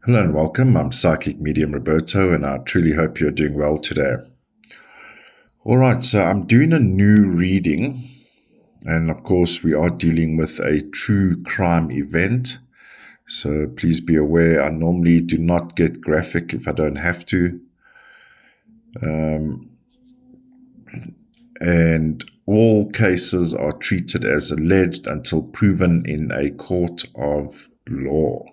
Hello and welcome. I'm Psychic Medium Roberto, and I truly hope you're doing well today. All right, so I'm doing a new reading, and of course, we are dealing with a true crime event. So please be aware, I normally do not get graphic if I don't have to. And all cases are treated as alleged until proven in a court of law.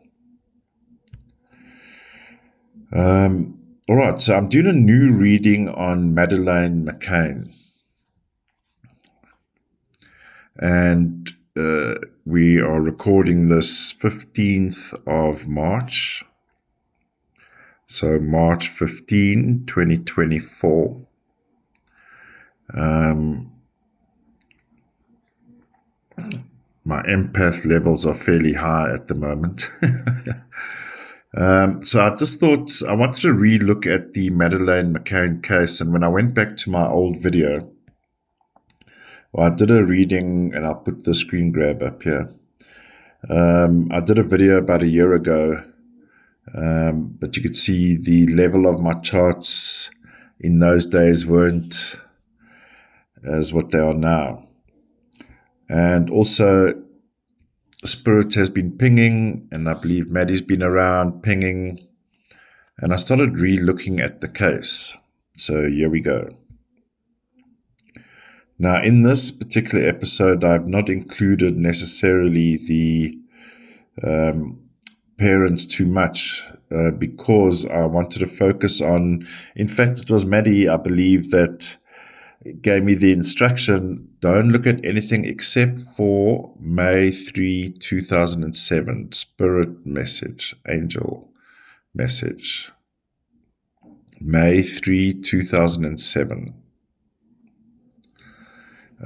All right, so I'm doing a new reading on Madeleine McCann. And we are recording this 15th of March. So March 15, 2024. My empath levels are fairly high at the moment. So I just thought I wanted to re-look at the Madeleine McCann case. And when I went back to my old video, I did a reading, and I'll put the screen grab up here. I did a video about a year ago, but you could see the level of my charts in those days weren't as what they are now. And also, Spirit has been pinging, and I believe Maddie's been around pinging, and I started re-looking at the case. So here we go. Now, in this particular episode, I've not included necessarily the parents too much because I wanted to focus on, in fact, it was Maddie, I believe, that gave me the instruction, don't look at anything except for May 3, 2007, spirit message, angel message. May 3, 2007.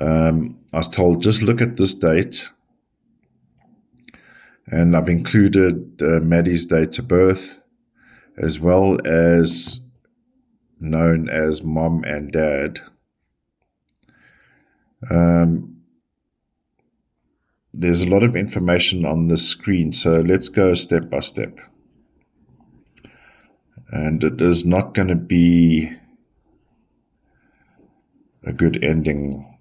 I was told, just look at this date. And I've included Maddie's date of birth, as well as known as mom and dad. There's a lot of information on the screen, so let's go step by step. And it is not going to be a good ending,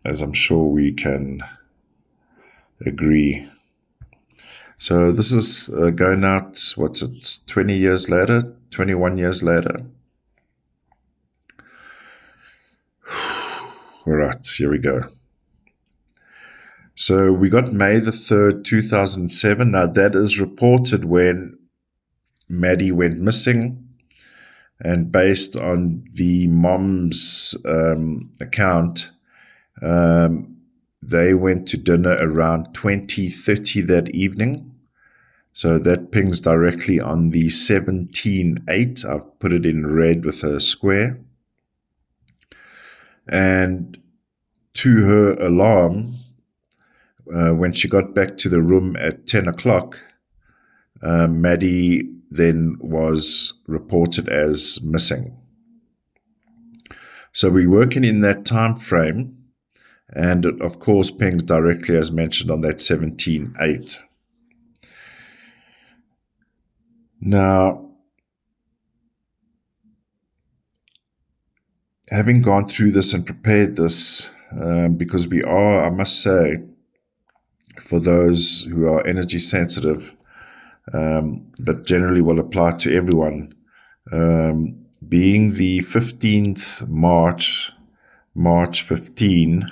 as I'm sure we can agree. So this is going out, 20 years later, 21 years later. All right, here we go. So we got May the 3rd, 2007. Now that is reported when Maddie went missing. And based on the mom's account, they went to dinner around 20:30 that evening. So that pings directly on the 17/8. I've put it in red with a square. And to her alarm, when she got back to the room at 10 o'clock, Maddie then was reported as missing. So we're working in that time frame, and it, of course, pings directly, as mentioned, on that 17/8. Now, having gone through this and prepared this, because we are, I must say, for those who are energy sensitive, but generally will apply to everyone, being the 15th March 15,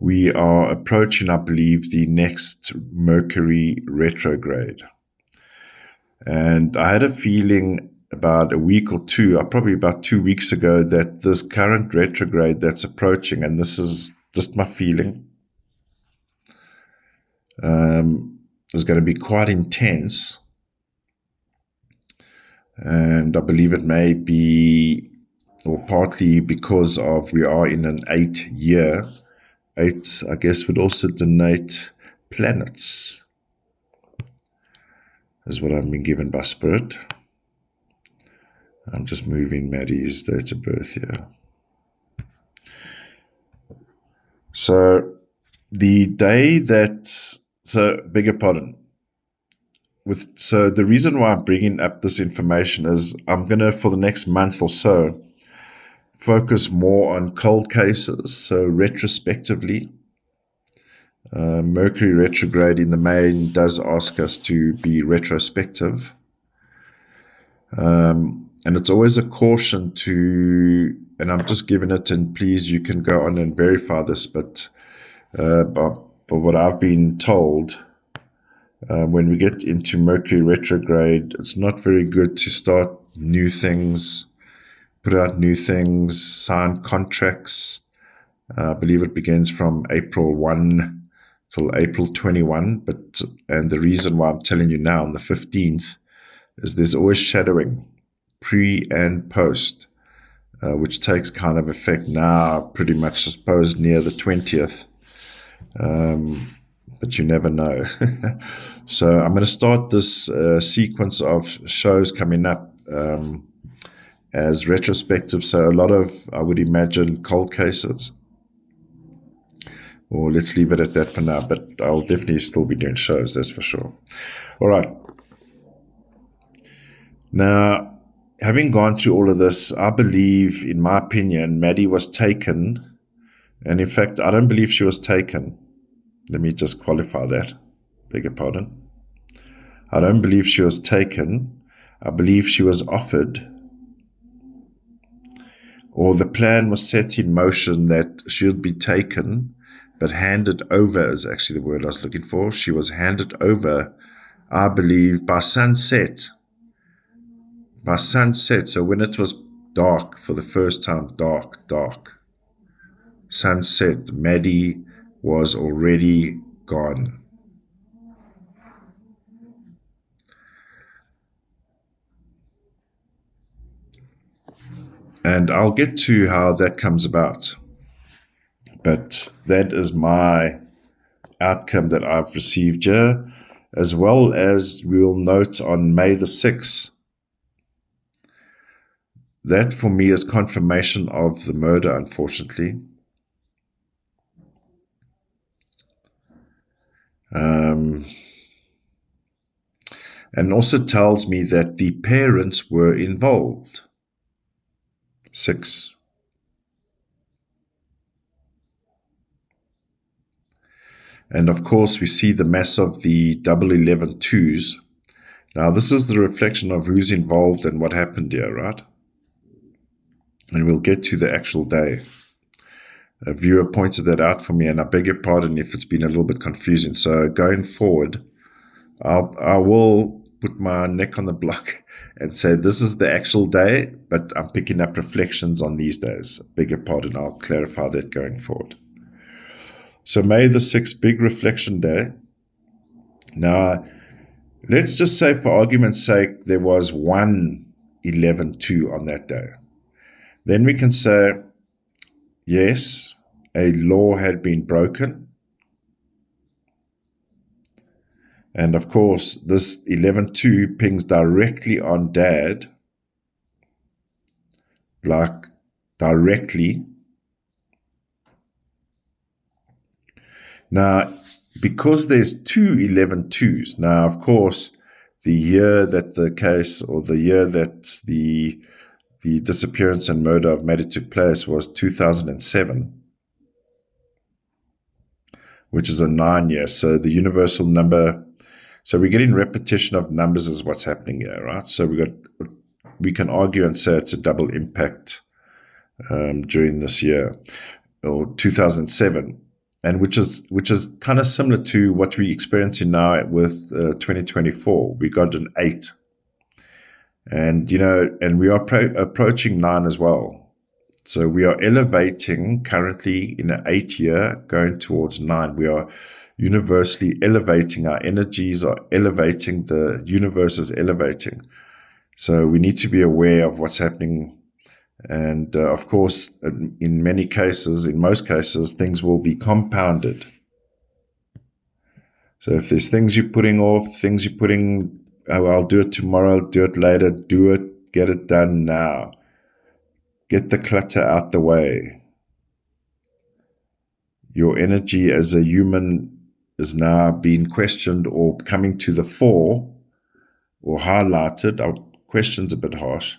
we are approaching, I believe, the next Mercury retrograde. And I had a feeling about a week or two, probably about 2 weeks ago, that this current retrograde that's approaching, and this is just my feeling, is going to be quite intense. And I believe it may be, or partly because of, we are in an 8-year. 8, I guess, would also denote planets, is what I've been given by Spirit. I'm just moving Maddie's date of birth here. So the day that, so beg your pardon, So the reason why I'm bringing up this information is I'm going to, for the next month or so, focus more on cold cases. So retrospectively, Mercury retrograde in the main does ask us to be retrospective. And it's always a caution to, and I'm just giving it, and please, you can go on and verify this, but what I've been told, when we get into Mercury retrograde, it's not very good to start new things, put out new things, sign contracts. I believe it begins from April 1 till April 21. And the reason why I'm telling you now on the 15th is there's always shadowing, pre and post, which takes kind of effect now, pretty much, I suppose, near the 20th. But you never know. So I'm going to start this sequence of shows coming up as retrospective. So a lot of, I would imagine, cold cases. Or let's leave it at that for now, but I'll definitely still be doing shows, that's for sure. All right. Now, having gone through all of this, I believe, in my opinion, Maddie was taken. And in fact, I don't believe she was taken. Let me just qualify that. Beg your pardon. I don't believe she was taken. I believe she was offered, or the plan was set in motion that she would be taken, but handed over is actually the word I was looking for. She was handed over, I believe, by sunset. By sunset, so when it was dark for the first time, dark. Sunset, Maddie was already gone. And I'll get to how that comes about. But that is my outcome that I've received here, as well as we'll note on May the 6th. That for me is confirmation of the murder, unfortunately. And also tells me that the parents were involved. 6. And of course, we see the mess of the double 11 twos. Now, this is the reflection of who's involved and what happened here, right? And we'll get to the actual day. A viewer pointed that out for me, and I beg your pardon if it's been a little bit confusing. So going forward, I will put my neck on the block and say this is the actual day, but I'm picking up reflections on these days. Beg your pardon, I'll clarify that going forward. So May the 6th, big reflection day. Now, let's just say for argument's sake, there was 1-11-2 on that day. Then we can say, yes, a law had been broken. And of course, this 11-2 pings directly on Dad, like directly. Now, because there's 2 11-2s, now, of course, the year that the case, or the year that the disappearance and murder of Maddie took place was 2007, which is a 9 year. So the universal number, so we're getting repetition of numbers is what's happening here, right? So we can argue and say it's a double impact during this year, or 2007. And which is kind of similar to what we're experiencing now with 2024. We got an 8. And, and we are approaching 9 as well. So we are elevating currently in an 8 year, going towards 9. We are universally elevating. Our energies are elevating. The universe is elevating. So we need to be aware of what's happening. And of course, in most cases, things will be compounded. So if there's things you're putting off, oh, I'll do it tomorrow, do it later, do it, get it done now. Get the clutter out the way. Your energy as a human is now being questioned or coming to the fore or highlighted, question's a bit harsh,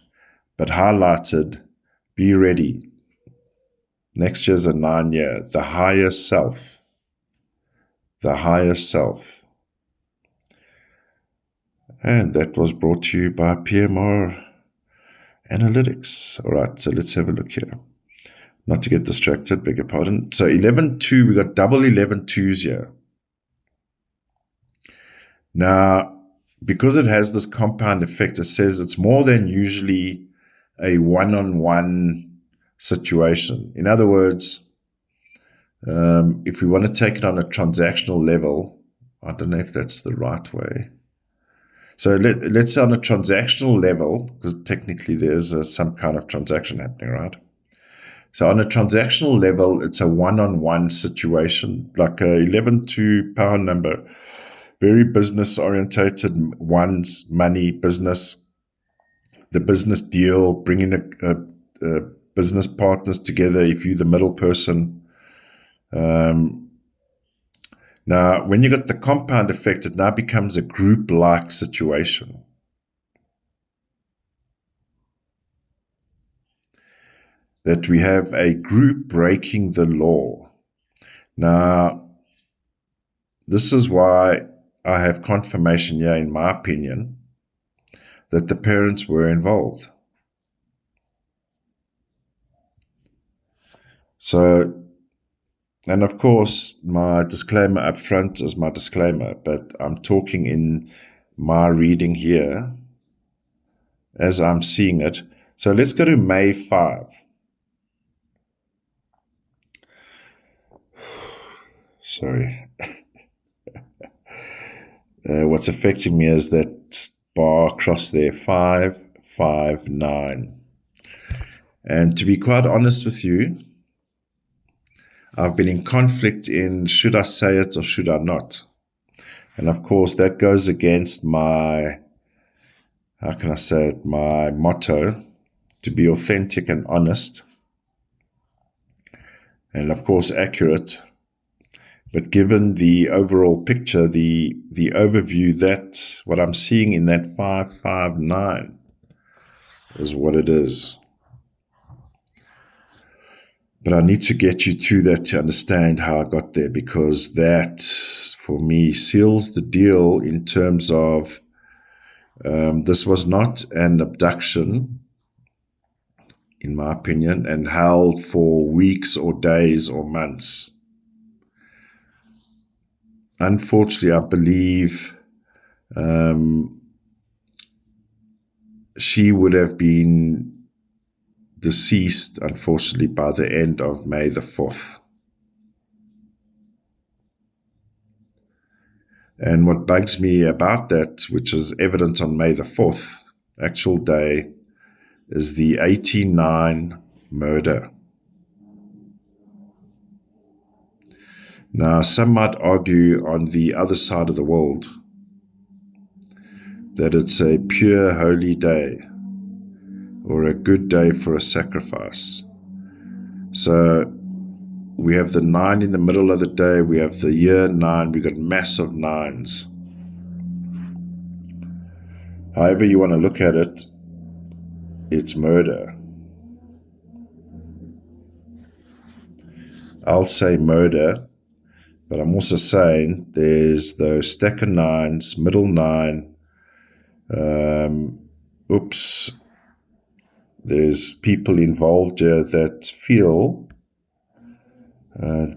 but highlighted, be ready. Next year's a 9-year, the higher self. The higher self. And that was brought to you by PMR Analytics. All right, so let's have a look here. Not to get distracted, beg your pardon. So 11-2, we got double 11-2s here. Now, because it has this compound effect, it says it's more than usually a one-on-one situation. In other words, if we want to take it on a transactional level, I don't know if that's the right way. So let's say on a transactional level, because technically there's some kind of transaction happening, right? So on a transactional level, it's a one-on-one situation, like a 11-2 power number, very business-orientated, one's money, business, the business deal, bringing a business partners together if you're the middle person. Now, when you got the compound effect, it now becomes a group-like situation. That we have a group breaking the law. Now, this is why I have confirmation here, in my opinion, that the parents were involved. So, and of course, my disclaimer up front is my disclaimer, but I'm talking in my reading here as I'm seeing it. So let's go to May 5. Sorry. What's affecting me is that bar across there, 5, 5, 9. And to be quite honest with you, I've been in conflict in should I say it or should I not? And of course, that goes against my, how can I say it, my motto, to be authentic and honest. And of course, accurate. But given the overall picture, the overview, that what I'm seeing in that 559 is what it is. But I need to get you to that to understand how I got there, because that, for me, seals the deal in terms of this was not an abduction, in my opinion, and held for weeks or days or months. Unfortunately, I believe she would have been deceased, unfortunately, by the end of May the 4th. And what bugs me about that, which is evident on May the 4th, actual day, is the 89 murder. Now, some might argue on the other side of the world that it's a pure holy day or a good day for a sacrifice. So we have the 9 in the middle of the day, we have the year 9, we got massive 9s. However you want to look at it, it's murder. I'll say murder, but I'm also saying there's those stack of 9s, middle 9. There's people involved here that feel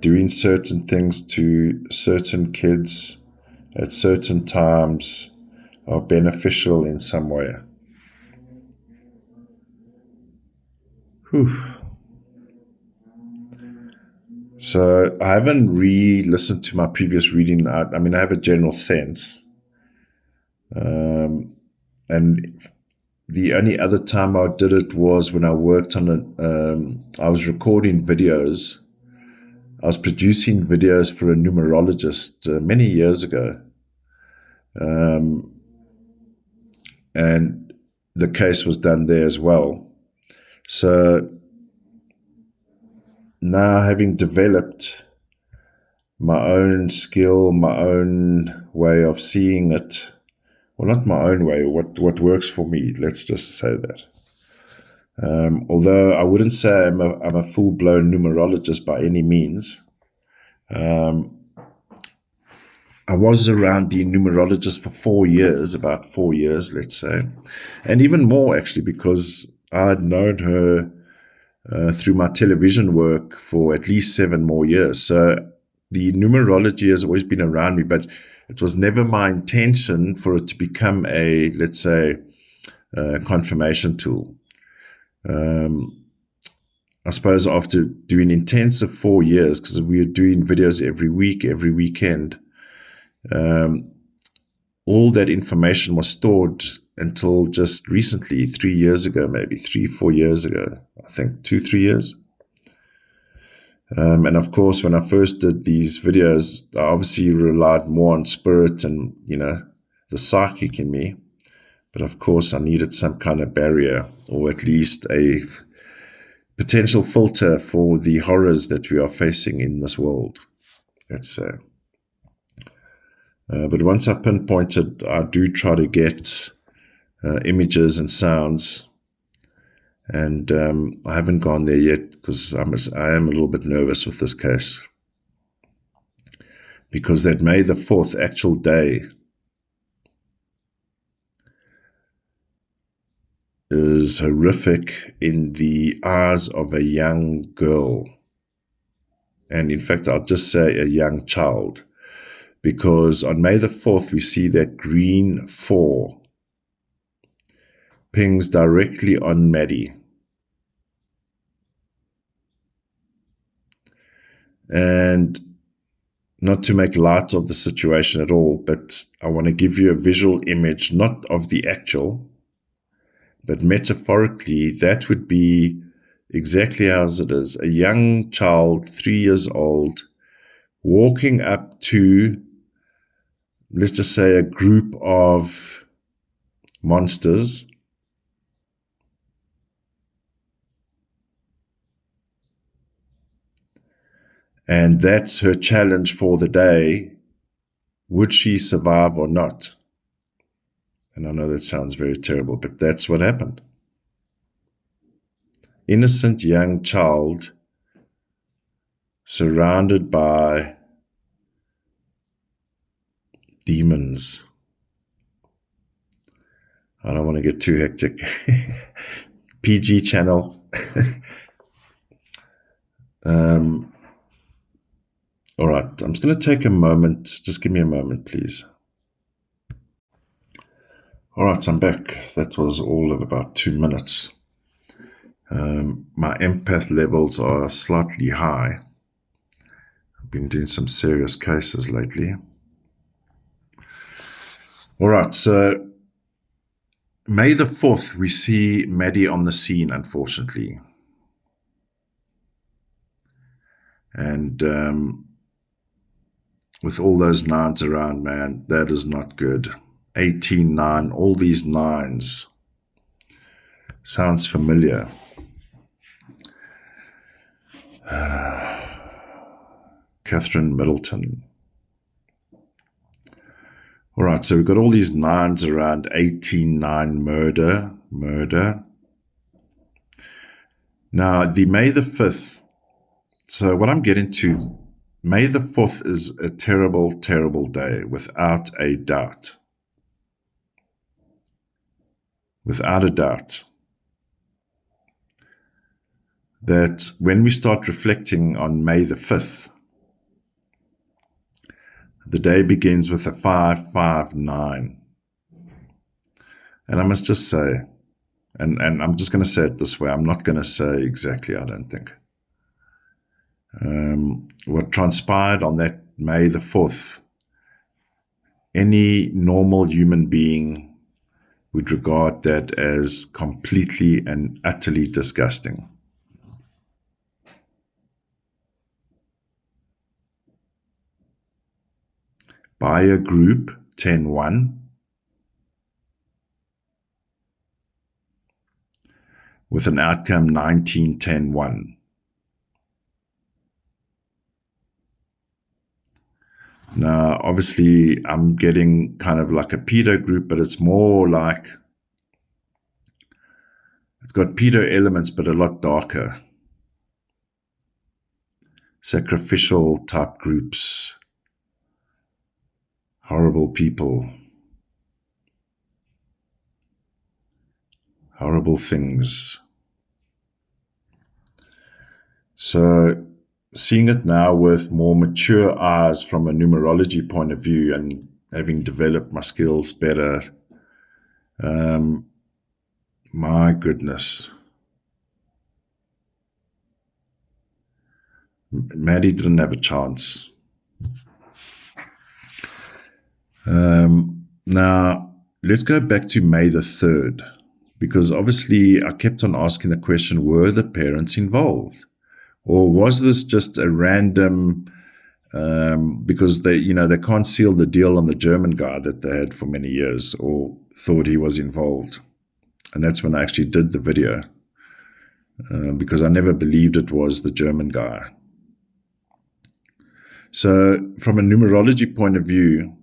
doing certain things to certain kids at certain times are beneficial in some way. Whew. So I haven't re-listened to my previous reading. I have a general sense. And the only other time I did it was when I worked on I was recording videos. I was producing videos for a numerologist many years ago. And the case was done there as well. So now, having developed my own skill, my own way of seeing it, Well, not my own way, what works for me, let's just say that. Although I wouldn't say I'm a full-blown numerologist by any means. I was around the numerologist for 4 years, about 4 years, let's say. And even more, actually, because I'd known her through my television work for at least 7 more years. So the numerology has always been around me, but it was never my intention for it to become a, let's say, confirmation tool. I suppose after doing intensive 4 years, because we were doing videos every week, every weekend, all that information was stored until just recently, 3 years ago, maybe 3-4 years ago, I think 2-3 years. And of course, when I first did these videos, I obviously relied more on spirit and, the psychic in me. But of course, I needed some kind of barrier, or at least a potential filter for the horrors that we are facing in this world, let's say. But once I pinpointed, I do try to get images and sounds. And I haven't gone there yet because I am a little bit nervous with this case. Because that May the 4th actual day is horrific in the eyes of a young girl. And in fact, I'll just say a young child. Because on May the 4th, we see that green 4 pings directly on Maddie. And not to make light of the situation at all, but I want to give you a visual image, not of the actual, but metaphorically, that would be exactly as it is. A young child, 3 years old, walking up to, let's just say, a group of monsters. And that's her challenge for the day. Would she survive or not? And I know that sounds very terrible, but that's what happened. Innocent young child surrounded by demons. I don't want to get too hectic. PG channel. All right, I'm just going to take a moment. Just give me a moment, please. All right, I'm back. That was all of about 2 minutes. My empath levels are slightly high. I've been doing some serious cases lately. All right, so May the 4th, we see Maddie on the scene, unfortunately. And with all those 9s around, man, that is not good. 18, 9, all these 9s. Sounds familiar. Catherine Middleton. All right, so we've got all these 9s around, 18, 9, murder. Now, the May the 5th, so what I'm getting to, May the 4th is a terrible, terrible day, without a doubt. Without a doubt. That when we start reflecting on May the 5th, the day begins with a 559. And I must just say, and I'm just going to say it this way, I'm not going to say exactly, I don't think. What transpired on that May the 4th, any normal human being would regard that as completely and utterly disgusting. Buyer group 10-1 with an outcome 19-10-1. Now, obviously, I'm getting kind of like a pedo group, but it's more like, it's got pedo elements, but a lot darker. Sacrificial type groups. Horrible people. Horrible things. So, seeing it now with more mature eyes from a numerology point of view and having developed my skills better, my goodness. Maddie didn't have a chance. Now, let's go back to May the 3rd, because obviously I kept on asking the question, were the parents involved? Or was this just a random, because they can't seal the deal on the German guy that they had for many years, or thought he was involved. And that's when I actually did the video, because I never believed it was the German guy. So from a numerology point of view,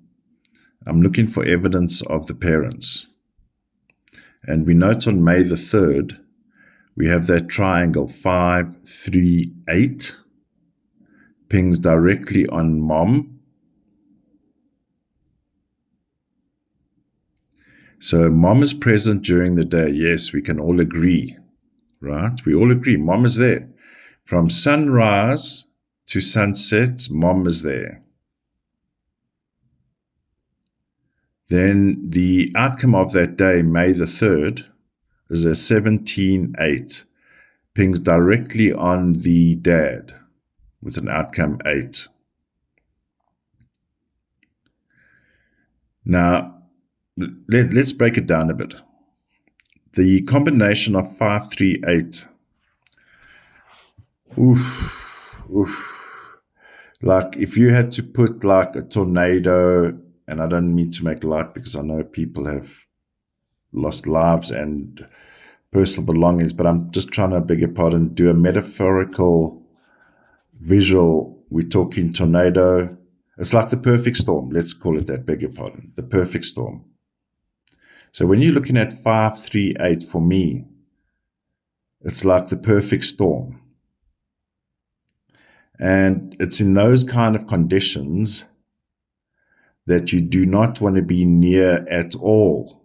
I'm looking for evidence of the parents. And we note on May the 3rd, we have that triangle 5, 3, 8, pings directly on mom. So mom is present during the day. Yes, we can all agree, right? We all agree. Mom is there. From sunrise to sunset, mom is there. Then the outcome of that day, May the 3rd, is a 17-8. Pings directly on the dad with an outcome 8. Now, let's break it down a bit. The combination of 5, 3, 8. Like if you had to put like a tornado, and I don't mean to make light because I know people have lost lives and personal belongings, but I'm just trying to, beg your pardon, do a metaphorical visual. We're talking tornado. It's like the perfect storm. Let's call it that, beg your pardon. The perfect storm. So when you're looking at 5, 3, 8, for me, it's like the perfect storm. And it's in those kind of conditions that you do not want to be near at all,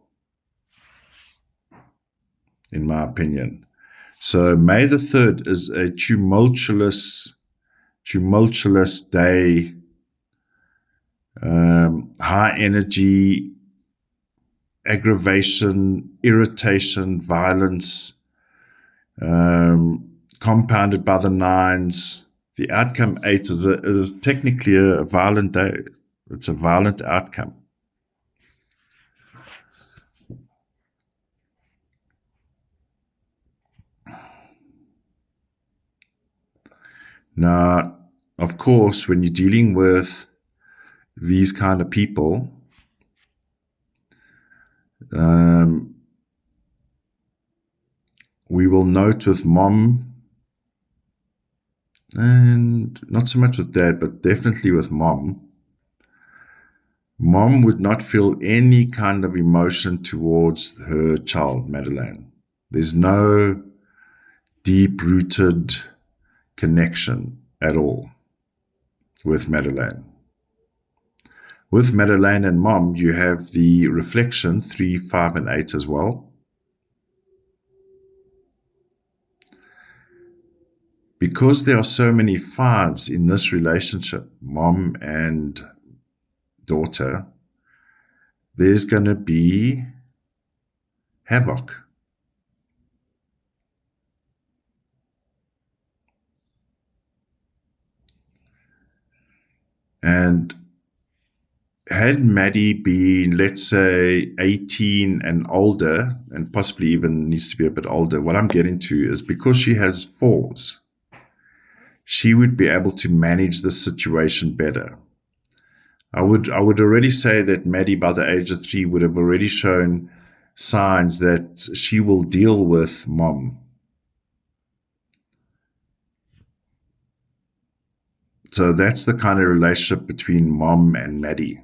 in my opinion. So May the 3rd is a tumultuous day, high energy, aggravation, irritation, violence, compounded by the 9s. The outcome 8 is technically a violent day. It's a violent outcome. Now, of course, when you're dealing with these kind of people, we will note with mom, and not so much with dad, but definitely with mom. Mom would not feel any kind of emotion towards her child, Madeleine. There's no deep-rooted connection at all with Madeleine. With Madeleine and mom, you have the reflection 3, 5, and 8 as well. Because there are so many 5s in this relationship, mom and daughter, there's going to be havoc. And had Maddie been, let's say, 18 and older, and possibly even needs to be a bit older, what I'm getting to is because she has 4s, she would be able to manage the situation better. I would already say that Maddie, by the age of 3, would have already shown signs that she will deal with mom. So that's the kind of relationship between Mom and Maddie.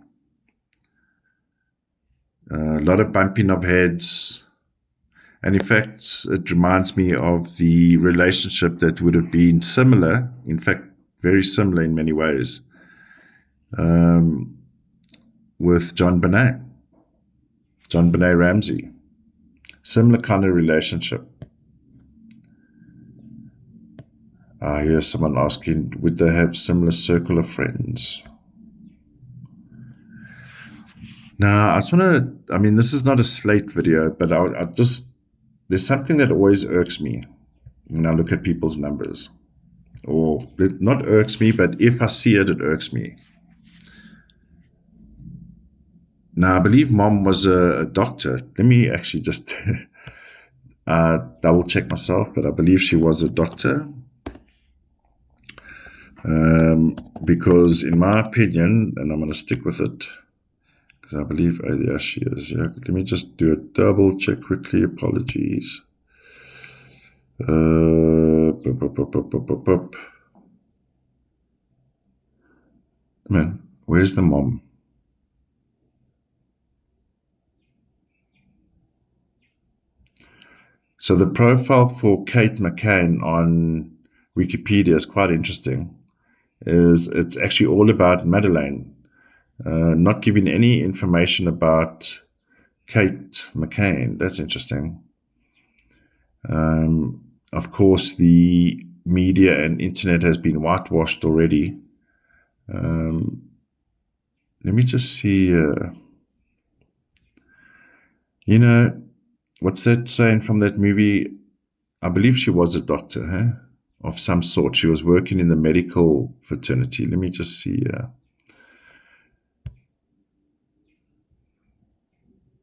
A lot of bumping of heads. And in fact, it reminds me of the relationship that would have been similar, in fact, very similar in many ways, with John Bonet Ramsey. Similar kind of relationship. I hear someone asking, would they have similar circle of friends? Now, I just want to, this is not a slate video, but there's something that always irks me when I look at people's numbers. Or, not irks me, but if I see it, it irks me. Now, I believe Mom was a doctor. Let me actually just double check myself, but I believe she was a doctor. Because in my opinion, and I'm going to stick with it, because I believe, there she is. Yeah. Let me just do a double check quickly. Apologies. Man, where's the Mom? So the profile for Kate McCain on Wikipedia is quite interesting. It's actually all about Madeleine, not giving any information about Kate McCain. That's interesting. Of course, the media and internet has been whitewashed already. Let me just see. What's that saying from that movie? I believe she was a doctor, of some sort. She was working in the medical fraternity. Let me just see.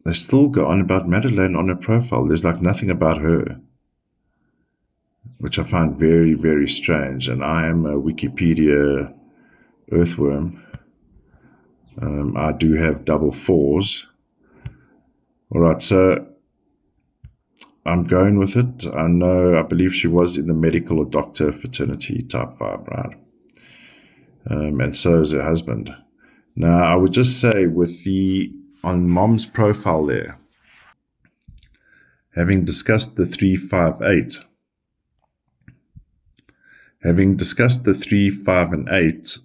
They still go on about Madeleine on her profile. There's like nothing about her, which I find very, very strange. And I am a Wikipedia earthworm. I do have double fours. All right, so I'm going with it. I believe she was in the medical or doctor fraternity type vibe, right? And so is her husband. Now, I would just say on Mom's profile there, having discussed the 358, having discussed the 3, 5, and 8,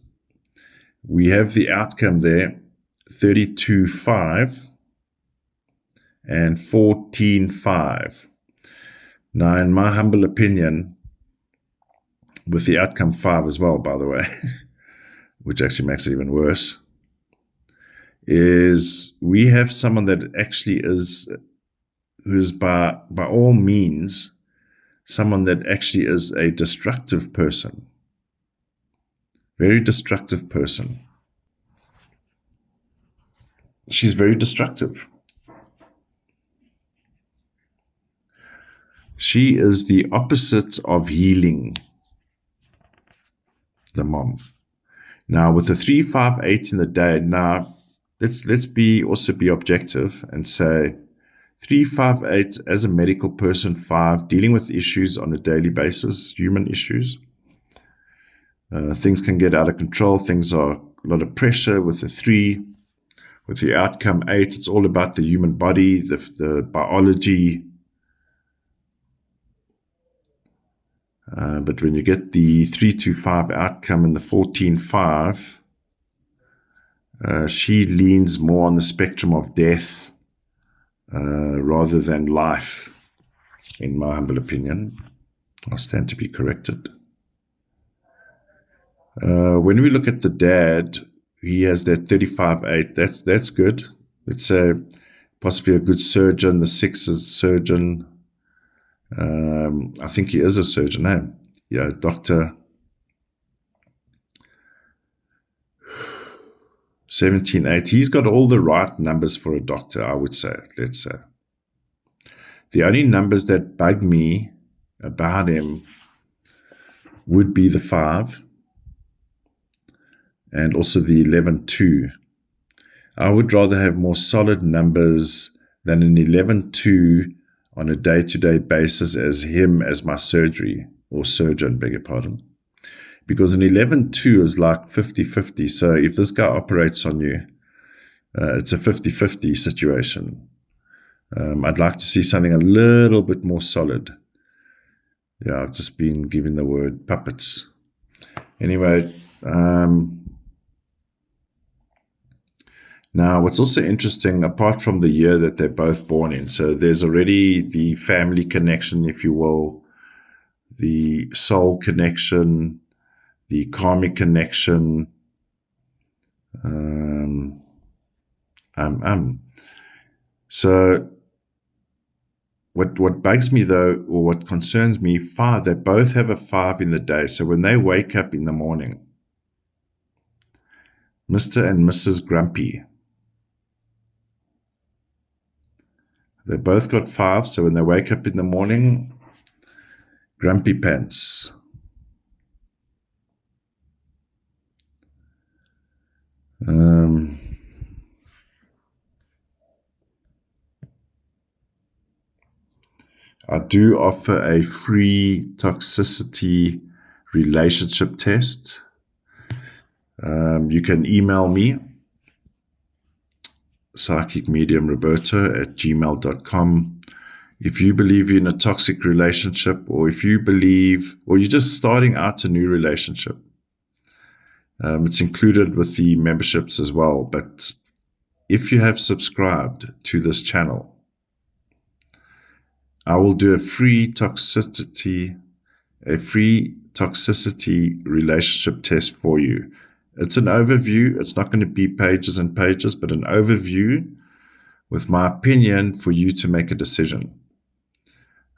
we have the outcome there, 32.5 and 14.5. Now, in my humble opinion, with the outcome 5 as well, by the way, which actually makes it even worse, is we have someone that actually who's by all means someone that actually is a destructive person. Very destructive person. She's very destructive. She is the opposite of healing, the Mom. Now, with the 3, 5, 8 in the day, now let's also be objective and say 3, 5, 8 as a medical person, 5 dealing with issues on a daily basis, human issues. Things can get out of control. Things are a lot of pressure with the 3. With the outcome 8, it's all about the human body, the biology. But when you get the 3-5 outcome and the 14-5, she leans more on the spectrum of death rather than life, in my humble opinion. I stand to be corrected. When we look at the dad, he has that 35-8. That's good. Let's say possibly a good surgeon. The 6 is surgeon. I think he is a surgeon, Yeah, doctor. 17-8. He's got all the right numbers for a doctor, I would say, let's say. The only numbers that bug me about him would be the 5 and also the 11-2. I would rather have more solid numbers than an 11-2 on a day-to-day basis as him as my surgeon, beg your pardon. because an 11-2 is like 50-50. So if this guy operates on you, it's a 50-50 situation. I'd like to see something a little bit more solid. Yeah, I've just been given the word puppets. Anyway, now what's also interesting, apart from the year that they're both born in, so there's already the family connection, if you will, the soul connection, the karmic connection. So what bugs me though, or what concerns me, 5, they both have a 5 in the day. So when they wake up in the morning, Mr. and Mrs. Grumpy, they both got 5. So when they wake up in the morning, Grumpy Pants. I do offer a free toxicity relationship test. You can email me, PsychicMediumRoberto@gmail.com. If you believe you're in a toxic relationship, or if you believe, or you're just starting out a new relationship, it's included with the memberships as well. But if you have subscribed to this channel, I will do a free toxicity relationship test for you. It's an overview. It's not going to be pages and pages, but an overview with my opinion for you to make a decision.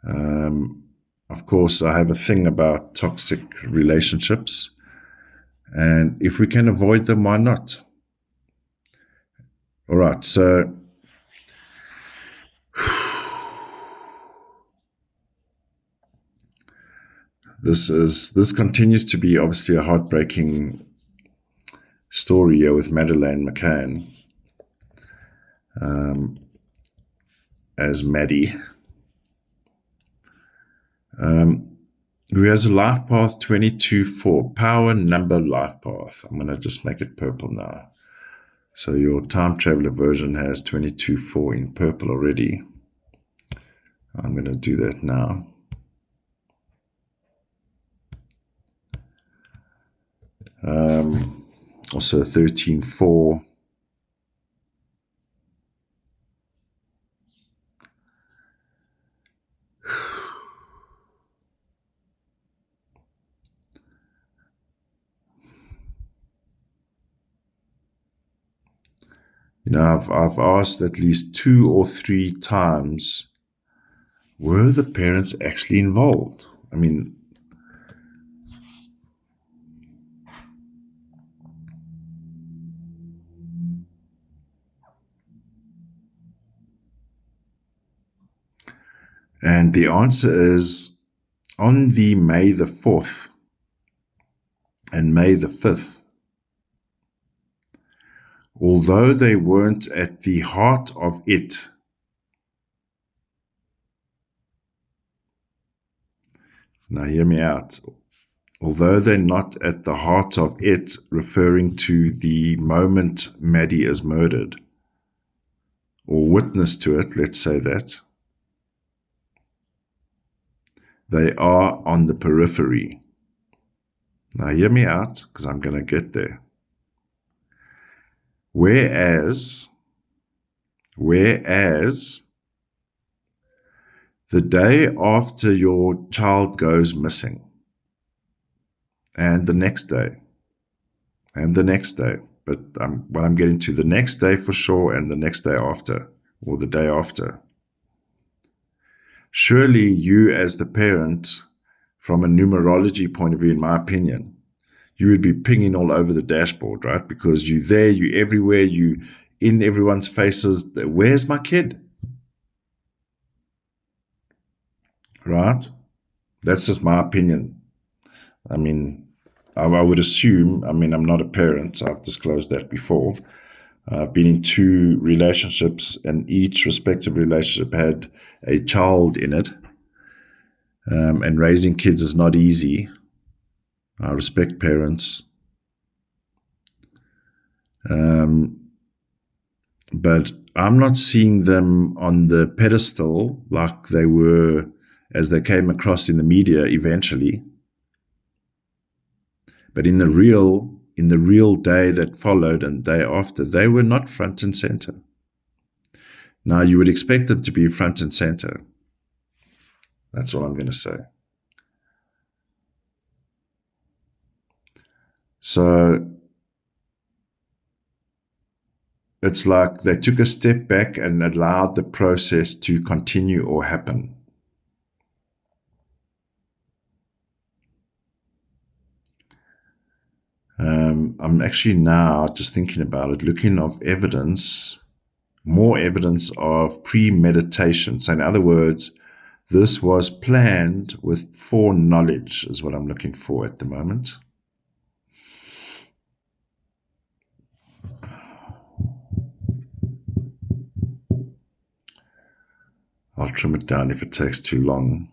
Of course, I have a thing about toxic relationships, and if we can avoid them, why not? All right, so this continues to be obviously a heartbreaking story here with Madeleine McCann as Maddie, who has a life path 22-4, power number life path. I'm going to just make it purple now. So your time traveler version has 22-4 in purple already. I'm going to do that now. Also 13-4. You know, I've asked at least 2 or 3 times, were the parents actually involved? I mean, and the answer is, on the May the 4th and May the 5th, although they weren't at the heart of it, now hear me out, although they're not at the heart of it, referring to the moment Maddie is murdered, or witness to it, let's say that, they are on the periphery. Now hear me out, because I'm going to get there. Whereas the day after your child goes missing, and the next day, but what I'm getting to, the next day for sure, and the next day after, or the day after, surely you as the parent, from a numerology point of view, in my opinion, you would be pinging all over the dashboard, right? Because you're there, you're everywhere, you in everyone's faces. Where's my kid? Right? That's just my opinion. I mean, I would assume, I mean, I'm not a parent. I've disclosed that before. I've been in 2 relationships, and each respective relationship had a child in it. And raising kids is not easy. I respect parents. But I'm not seeing them on the pedestal like they were as they came across in the media eventually. But in the real day that followed and day after, they were not front and center. Now, you would expect them to be front and center. That's all I'm going to say. So it's like they took a step back and allowed the process to continue or happen. I'm actually now just thinking about it, looking of evidence, more evidence of premeditation. So in other words, this was planned with foreknowledge is what I'm looking for at the moment. I'll trim it down if it takes too long.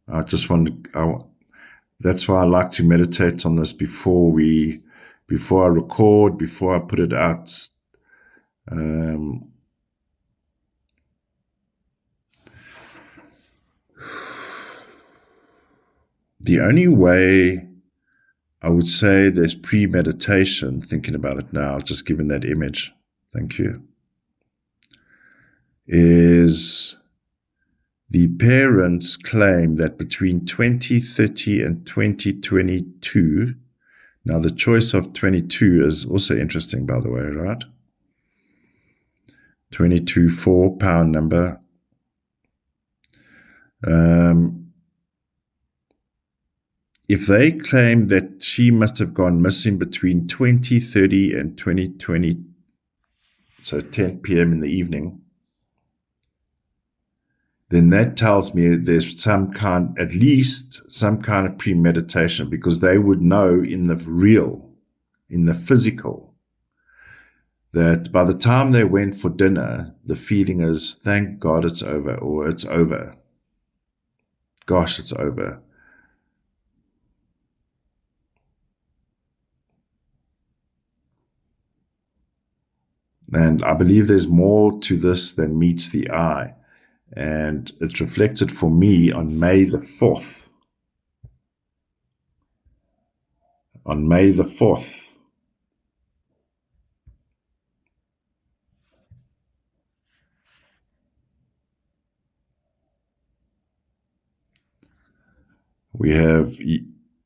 I just want to, that's why I like to meditate on this before I record, before I put it out. The only way I would say there's premeditation, thinking about it now, just given that image, thank you, is the parents claim that between 2030 and 2022, now the choice of 22 is also interesting, by the way, right? 22, 4, pound number. If they claim that she must have gone missing between 2030 and 2020, so 10 p.m. in the evening, then that tells me there's at least some kind of premeditation, because they would know in the physical, that by the time they went for dinner, the feeling is, thank God it's over, or it's over. Gosh, it's over. And I believe there's more to this than meets the eye. And it's reflected for me on May the 4th. On May the 4th. We have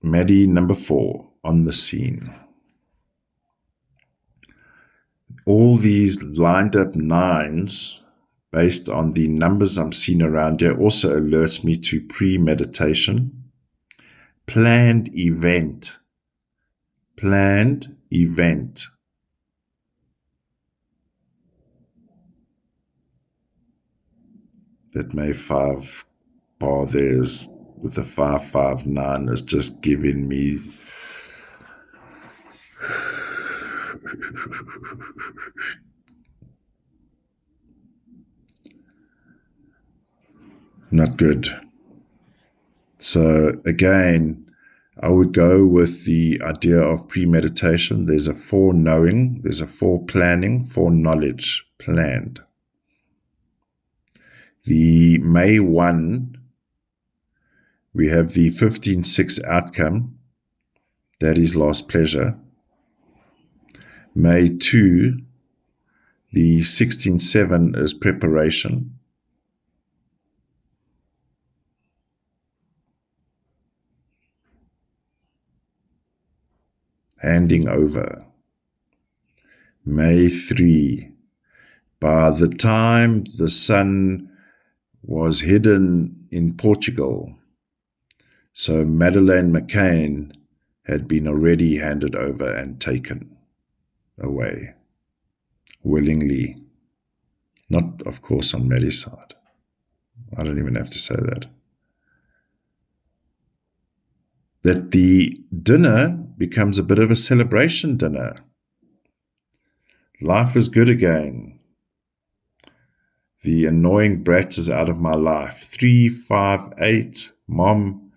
Maddie number 4 on the scene. All these lined up 9s, based on the numbers I'm seeing around here, also alerts me to premeditation. Planned event. Planned event. That May 5 bar there's with the 559 is just giving me not good. So again, I would go with the idea of premeditation. There's a foreknowing, there's a foreplanning, foreknowledge, planned. The May 1, we have the 15-6 outcome. That is lost pleasure. May 2, the 16-7 is preparation. Handing over. May 3, by the time the sun was hidden in Portugal, so Madeleine McCain had been already handed over and taken away willingly. Not, of course, on Maddie's side. I don't even have to say that. That the dinner becomes a bit of a celebration dinner. Life is good again. The annoying brat is out of my life. 3, 5, 8. Mom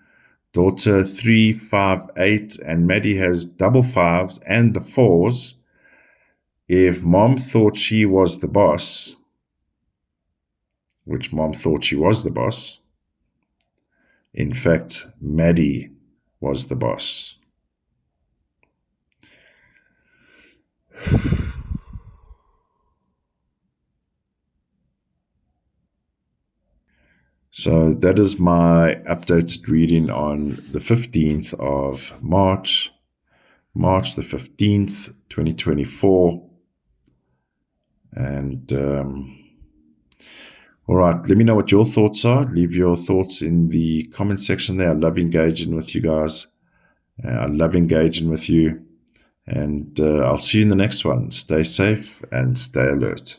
daughter 3, 5, 8, and Maddie has double 5s and the 4s. If mom thought she was the boss, which mom thought she was the boss, in fact, Maddie was the boss. So that is my updated reading on the 15th of March the 15th, 2024. And all right, let me know what your thoughts are. Leave your thoughts in the comment section there. I love engaging with you guys. I love engaging with you. And I'll see you in the next one. Stay safe and stay alert.